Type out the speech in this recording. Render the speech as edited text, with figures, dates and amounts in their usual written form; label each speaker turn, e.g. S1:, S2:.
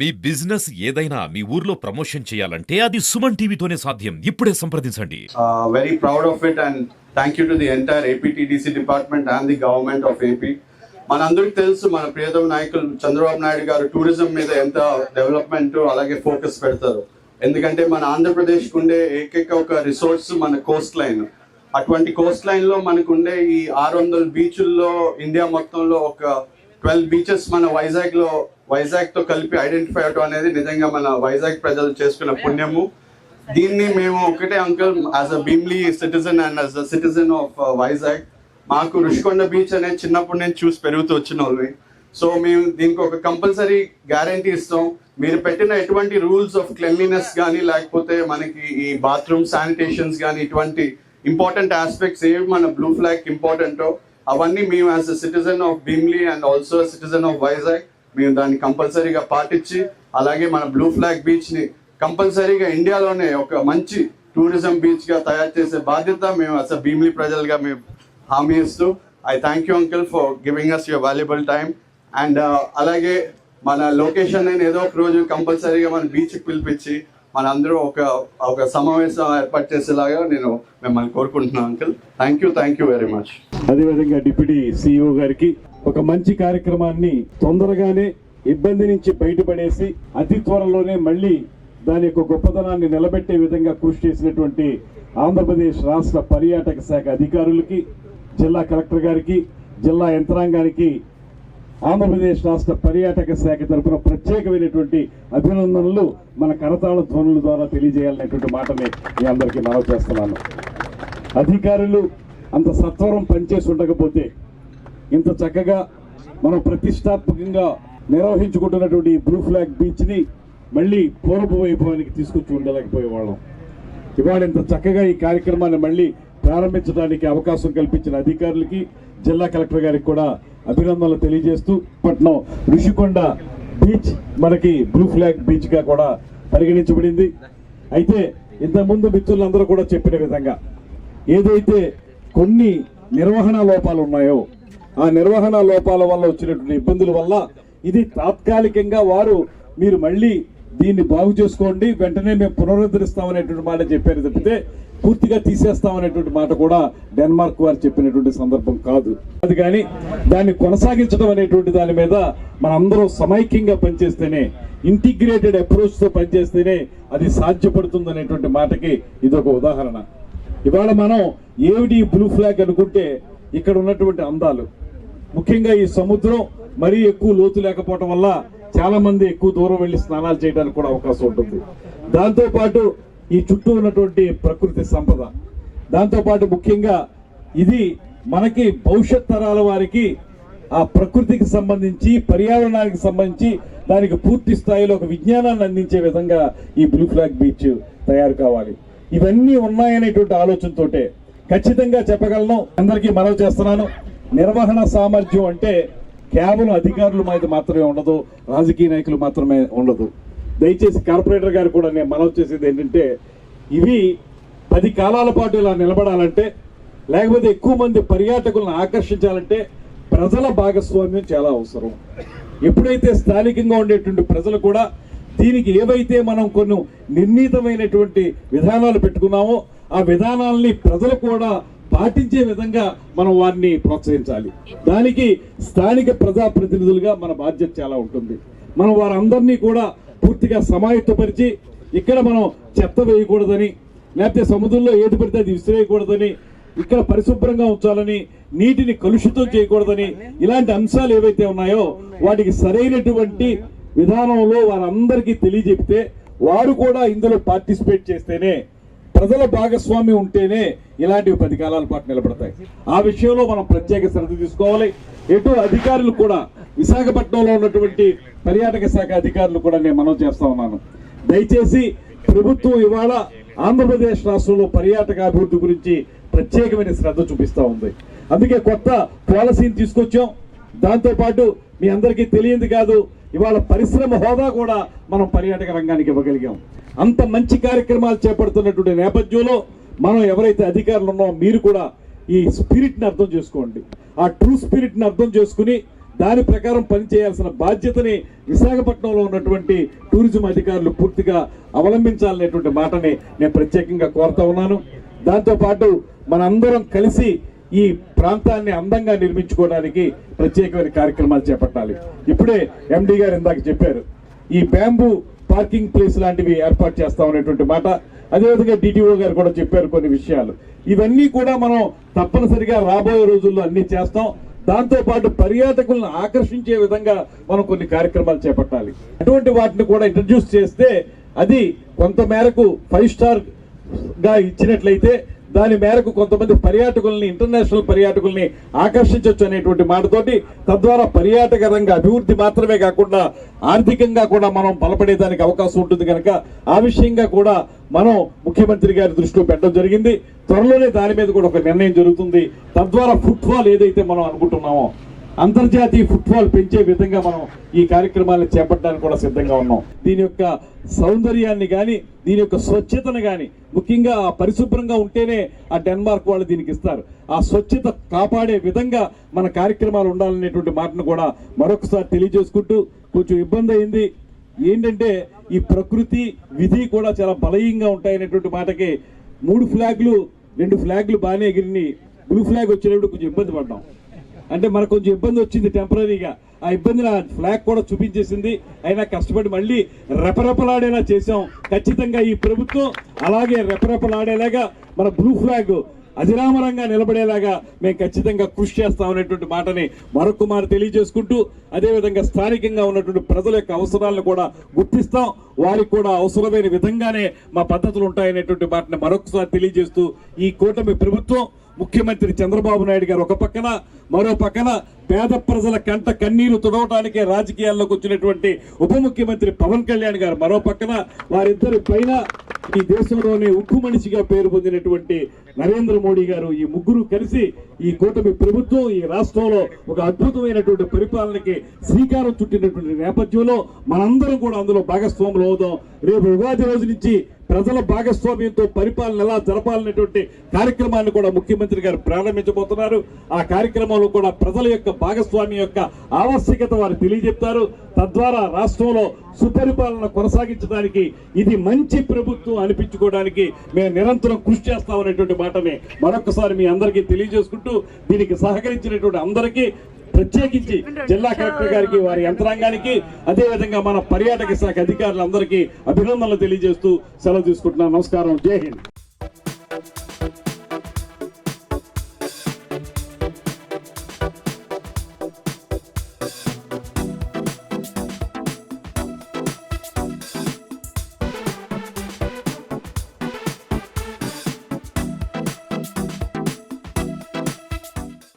S1: మీ business ఏదైనా మీ ఊర్లో promotion చేయాలంటే అది సుమన్ టీవీతోనే సాధ్యం. ఇప్పుడే సంప్రదించండి.
S2: Very proud of it and thank you to the entire APTDC department and the government of AP. మనందరికి తెలుసు మన ప్రియతమ నాయకులు చంద్రబాబు నాయుడు గారు టూరిజం మీద ఎంత డెవలప్మెంట్ అలాగే ఫోకస్ పెడతారు. ఎందుకంటే మన ఆంధ్రప్రదేశ్ ఉండే ఏకైక ఒక రిసోర్స్ మన కోస్ట్ లైన్. అటువంటి కోస్ట్ లైన్ లో మనకు ఉండే ఈ 600 బీచ్ల్లో ఇండియా మొత్తంలో ఒక 12 బీచెస్ మన వైజాగ్ తో కలిపి ఐడెంటిఫై అవడం అనేది నిజంగా మన వైజాగ్ ప్రజలు చేసుకున్న పుణ్యము. దీన్ని మేము ఒకటే uncle as a Bheemili citizen and as a citizen of Vizag, మాకు రుషికొండ బీచ్ అనేది చిన్నప్పుడు నేను చూసి పెరుగుతూ వచ్చిన వాళ్ళని. సో మేము దీనికి ఒక కంపల్సరీ గ్యారంటీ ఇస్తాం. మీరు పెట్టిన ఎటువంటి రూల్స్ ఆఫ్ క్లెన్లీనెస్ కానీ లేకపోతే మనకి ఈ బాత్రూమ్ శానిటేషన్స్ కానీ ఇటువంటి ఇంపార్టెంట్ ఆస్పెక్ట్స్ ఏవి మన బ్లూ ఫ్లాగ్ ఇంపార్టెంటో అవన్నీ మేము as a citizen of Bheemili and also citizen of Vizag మేము దాన్ని కంపల్సరీగా పాటించి అలాగే మన బ్లూ ఫ్లాగ్ బీచ్ ని కంపల్సరీగా ఇండియాలోనే ఒక మంచి టూరిజం బీచ్ గా తయారు చేసే బాధ్యత మేము యాజ్ అ భీమ్లీ ప్రజలుగా మేము హామీ ఇస్తూ I thank you uncle for giving us your valuable time. And అలాగే మన లొకేషన్ నేను ఏదో ఒక రోజు కంపల్సరీగా మన బీచ్కి పిలిపించి మనందరూ ఒక సమావేశం ఏర్పాటు చేసేలాగా నేను మిమ్మల్ని కోరుకుంటున్నాను uncle. Thank you very much.
S3: అదేవిధంగా డిప్యూటీ సిఇఓ గారికి ఒక మంచి కార్యక్రమాన్ని తొందరగానే ఇబ్బంది నుంచి బయటపడేసి అతి త్వరలోనే మళ్ళీ దాని యొక్క గొప్పతనాన్ని నిలబెట్టే విధంగా కృషి చేసినటువంటి ఆంధ్రప్రదేశ్ రాష్ట్ర పర్యాటక శాఖ అధికారులకి, జిల్లా కలెక్టర్ గారికి, జిల్లా యంత్రాంగానికి ఆంధ్రప్రదేశ్ రాష్ట్ర పర్యాటక శాఖ తరఫున ప్రత్యేకమైనటువంటి అభినందనలు మన కరతాళ ధ్వనుల ద్వారా తెలియజేయాలనేటువంటి మాటని మీ అందరికీ మనవి చేస్తున్నాను. అధికారులు అంత సత్వరం పనిచేసి ఉండకపోతే ఇంత చక్కగా మనం ప్రతిష్టాత్మకంగా నిర్వహించుకుంటున్నటువంటి బ్లూ ఫ్లాగ్ బీచ్ ని మళ్ళీ పూర్వపు వైభవానికి తీసుకొచ్చి ఉండలేకపోయేవాళ్ళం. ఇవాళ ఇంత చక్కగా ఈ కార్యక్రమాన్ని మళ్ళీ ప్రారంభించడానికి అవకాశం కల్పించిన అధికారులకి, జిల్లా కలెక్టర్ గారికి కూడా అభినందనలు తెలియజేస్తూ పట్నం రుషికొండ బీచ్ మనకి బ్లూ ఫ్లాగ్ బీచ్ గా కూడా పరిగణించబడింది. అయితే ఇంతకుముందు మిత్రులందరూ కూడా చెప్పిన విధంగా ఏదైతే కొన్ని నిర్వహణ లోపాలు ఉన్నాయో ఆ నిర్వహణ లోపాల వల్ల వచ్చినటువంటి ఇబ్బందుల వల్ల ఇది తాత్కాలికంగా మీరు మళ్ళీ దీన్ని బాగు చేసుకోండి, వెంటనే మేము పునరుద్ధరిస్తామనేటువంటి మాట చెప్పారు తప్పితే పూర్తిగా తీసేస్తామనేటువంటి మాట కూడా డెన్మార్క్ వారు చెప్పినటువంటి సందర్భం కాదు. అది కానీ దాన్ని కొనసాగించడం అనేటువంటి దాని మీద మనందరం సమైక్యంగా పనిచేస్తేనే, ఇంటిగ్రేటెడ్ అప్రోచ్ తో పనిచేస్తేనే అది సాధ్యపడుతుంది అనేటువంటి మాటకి ఇదొక ఉదాహరణ. ఇవాళ మనం ఏమిటి బ్లూ ఫ్లాగ్ అనుకుంటే ఇక్కడ ఉన్నటువంటి అందాలు, ముఖ్యంగా ఈ సముద్రం మరీ ఎక్కువ లోతు లేకపోవడం వల్ల చాలా మంది ఎక్కువ దూరం వెళ్లి స్నానాలు చేయడానికి కూడా అవకాశం ఉంటుంది. దాంతోపాటు ఈ చుట్టూ ఉన్నటువంటి ప్రకృతి సంపద, దాంతోపాటు ముఖ్యంగా ఇది మనకి భవిష్యత్ తరాల వారికి ఆ ప్రకృతికి సంబంధించి, పర్యావరణానికి సంబంధించి దానికి పూర్తి స్థాయిలో ఒక విజ్ఞానాన్ని అందించే విధంగా ఈ బ్లూ ఫ్లాగ్ బీచ్ తయారు కావాలి. ఇవన్నీ ఉన్నాయనేటువంటి ఆలోచనతోటే ఖచ్చితంగా చెప్పగలను. అందరికీ మనవి చేస్తున్నాను, నిర్వహణ సామర్థ్యం అంటే కేవలం అధికారులు మాత్రమే ఉండదు, రాజకీయ నాయకులు మాత్రమే ఉండదు. దయచేసి కార్పొరేటర్ గారు కూడా నేను మనవి చేసేది ఏంటంటే, ఇవి 10 కాలాల పాటు ఇలా నిలబడాలంటే, లేకపోతే ఎక్కువ మంది పర్యాటకులను ఆకర్షించాలంటే ప్రజల భాగస్వామ్యం చాలా అవసరం. ఎప్పుడైతే స్థానికంగా ఉండేటువంటి ప్రజలు కూడా దీనికి ఏవైతే మనం కొన్ని నిర్ణీతమైనటువంటి విధానాలు పెట్టుకున్నామో ఆ విధానాలని ప్రజలు కూడా పాటించే విధంగా మనం వారిని ప్రోత్సహించాలి. దానికి స్థానిక ప్రజాప్రతినిధులుగా మన బాధ్యత చాలా ఉంటుంది. మనం వారందరినీ కూడా పూర్తిగా సమాయత్తపరిచి ఇక్కడ మనం చెత్త వేయకూడదని, లేకపోతే సముద్రంలో ఏది పడితే అది విసిరేయకూడదని, ఇక్కడ పరిశుభ్రంగా ఉంచాలని, నీటిని కలుషితం చేయకూడదని, ఇలాంటి అంశాలు ఏవైతే ఉన్నాయో వాటికి సరైనటువంటి విధానంలో వారందరికీ తెలియజెప్తే వారు కూడా ఇందులో పార్టిసిపేట్ చేస్తేనే, ప్రజల భాగస్వామ్యం ఉంటేనే ఇలాంటివి 10 కాలాల పాటు నిలబడతాయి. ఆ విషయంలో మనం ప్రత్యేక శ్రద్ధ తీసుకోవాలి. ఎటు అధికారులు కూడా, విశాఖపట్నంలో ఉన్నటువంటి పర్యాటక శాఖ అధికారులు కూడా నేను మనవి చేస్తా ఉన్నాను, దయచేసి ప్రభుత్వం ఇవాళ ఆంధ్రప్రదేశ్ రాష్ట్రంలో పర్యాటక అభివృద్ధి గురించి ప్రత్యేకమైన శ్రద్ధ చూపిస్తా ఉంది. అందుకే కొత్త పాలసీని తీసుకొచ్చాం. దాంతోపాటు మీ అందరికీ తెలియంది కాదు, ఇవాళ పరిశ్రమ హోదా కూడా మనం పర్యాటక రంగానికి ఇవ్వగలిగాం. అంత మంచి కార్యక్రమాలు చేపడుతున్నటువంటి నేపథ్యంలో మనం ఎవరైతే అధికారులు ఉన్నామో మీరు కూడా ఈ స్పిరిట్ ని అర్థం చేసుకోండి. ఆ ట్రూ స్పిరిట్ ని అర్థం చేసుకుని దాని ప్రకారం పనిచేయాల్సిన బాధ్యతని విశాఖపట్నంలో ఉన్నటువంటి టూరిజం అధికారులు పూర్తిగా అవలంబించాలనేటువంటి మాటని నేను ప్రత్యేకంగా కోరుతా ఉన్నాను. దాంతోపాటు మనందరం కలిసి ఈ ప్రాంతాన్ని అందంగా నిర్మించుకోవడానికి ప్రత్యేకమైన కార్యక్రమాలు చేపట్టాలి. ఇప్పుడే ఎండి గారు ఇందాక చెప్పారు, ఈ బ్యాంబూ పార్కింగ్ ప్లేస్ లాంటివి ఏర్పాటు చేస్తామనేటువంటి మాట. అదేవిధంగా డిటిఓ గారు కూడా చెప్పారు కొన్ని విషయాలు. ఇవన్నీ కూడా మనం తప్పనిసరిగా రాబోయే రోజుల్లో అన్ని చేస్తాం. దాంతో పాటు పర్యాటకులను ఆకర్షించే విధంగా మనం కొన్ని కార్యక్రమాలు చేపట్టాలి. అటువంటి వాటిని కూడా ఇంట్రడ్యూస్ చేస్తే అది కొంత మేరకు 5 స్టార్ గా ఇచ్చినట్లయితే దాని మేరకు కొంతమంది పర్యాటకుల్ని, ఇంటర్నేషనల్ పర్యాటకుల్ని ఆకర్షించవచ్చు అనేటువంటి మాటతోటి, తద్వారా పర్యాటక రంగ అభివృద్ధి మాత్రమే కాకుండా ఆర్థికంగా కూడా మనం బలపడేదానికి అవకాశం ఉంటుంది కనుక ఆ విషయంగా కూడా మనం ముఖ్యమంత్రి గారి దృష్టిలో పెట్టడం జరిగింది. త్వరలోనే దాని మీద కూడా ఒక నిర్ణయం జరుగుతుంది. తద్వారా ఫుట్ఫాల్ ఏదైతే మనం అనుకుంటున్నామో అంతర్జాతీయ ఫుట్ఫాల్ పెంచే విధంగా మనం ఈ కార్యక్రమాలను చేపట్టడానికి కూడా సిద్ధంగా ఉన్నాం. దీని యొక్క సౌందర్యాన్ని కానీ, దీని యొక్క స్వచ్ఛతను కానీ, ముఖ్యంగా ఆ పరిశుభ్రంగా ఉంటేనే ఆ డెన్మార్క్ వాళ్ళు దీనికి ఇస్తారు. ఆ స్వచ్ఛత కాపాడే విధంగా మన కార్యక్రమాలు ఉండాలనేటువంటి మాటను కూడా మరొకసారి తెలియజేసుకుంటూ, కొంచెం ఇబ్బంది అయింది ఏంటంటే ఈ ప్రకృతి విధి కూడా చాలా బలహీనంగా ఉంటాయనేటువంటి మాటకి 3 ఫ్లాగ్లు 2 ఫ్లాగ్లు బాగానే ఎగిరిని, బ్లూ ఫ్లాగ్ వచ్చినప్పుడు కొంచెం ఇబ్బంది పడ్డాం. అంటే మనకు కొంచెం ఇబ్బంది వచ్చింది టెంపరీగా. ఆ ఇబ్బందిని ఆ ఫ్లాగ్ కూడా చూపించేసింది. అయినా కష్టపడి మళ్ళీ రెపరెపలాడేలా చేసాం. ఖచ్చితంగా ఈ ప్రభుత్వం అలాగే రెపరెపలాడేలాగా మన బ్లూ ఫ్లాగ్ అజరామరంగా నిలబడేలాగా మేము ఖచ్చితంగా కృషి చేస్తామనేటువంటి మాటని మరొక మారు తెలియజేసుకుంటూ, అదేవిధంగా స్థానికంగా ఉన్నటువంటి ప్రజల యొక్క అవసరాలను కూడా గుర్తిస్తాం. వారికి కూడా అవసరమైన విధంగానే మా పద్ధతులు ఉంటాయనేటువంటి మాటని మరొకసారి తెలియజేస్తూ, ఈ కూటమి ప్రభుత్వం ముఖ్యమంత్రి చంద్రబాబు నాయుడు గారు ఒక పక్కన, మరో పక్కన పేద ప్రజల కంట కన్నీరు తుడవటానికే రాజకీయాల్లోకి వచ్చినటువంటి ఉప ముఖ్యమంత్రి పవన్ కళ్యాణ్ గారు మరో పక్కన, వారిద్దరి పైన ఈ దేశంలోనే ఉక్కు మనిషిగా పేరు పొందినటువంటి నరేంద్ర మోడీ గారు, ఈ ముగ్గురు కలిసి ఈ కూటమి ప్రభుత్వం ఈ రాష్ట్రంలో ఒక అద్భుతమైనటువంటి పరిపాలనకి శ్రీకారం చుట్టినటువంటి నేపథ్యంలో మనందరం కూడా అందులో భాగస్వాములు అవుదాం. రేపు ఉగాది రోజు నుంచి ప్రజల భాగస్వామ్యంతో పరిపాలన ఎలా జరపాలనేటువంటి కార్యక్రమాన్ని కూడా ముఖ్యమంత్రి గారు ప్రారంభించబోతున్నారు. ఆ కార్యక్రమంలో కూడా ప్రజల యొక్క భాగస్వామ్యం యొక్క ఆవశ్యకత వారు తెలియజెప్తారు. తద్వారా రాష్ట్రంలో సుపరిపాలన కొనసాగించడానికి ఇది మంచి ప్రభుత్వం అనిపించుకోవడానికి మేము నిరంతరం కృషి చేస్తామనేటువంటి మాటని మరొకసారి మీ అందరికీ తెలియజేసుకుంటూ, దీనికి సహకరించినటువంటి అందరికీ, ప్రత్యేకించి జిల్లా కలెక్టర్ గారికి, వారి యంత్రాంగానికి, అదేవిధంగా మన పర్యాటక శాఖ అధికారులందరికీ అభినందనలు తెలియజేస్తూ సెలవు తీసుకుంటున్నాను. నమస్కారం. జై హింద్.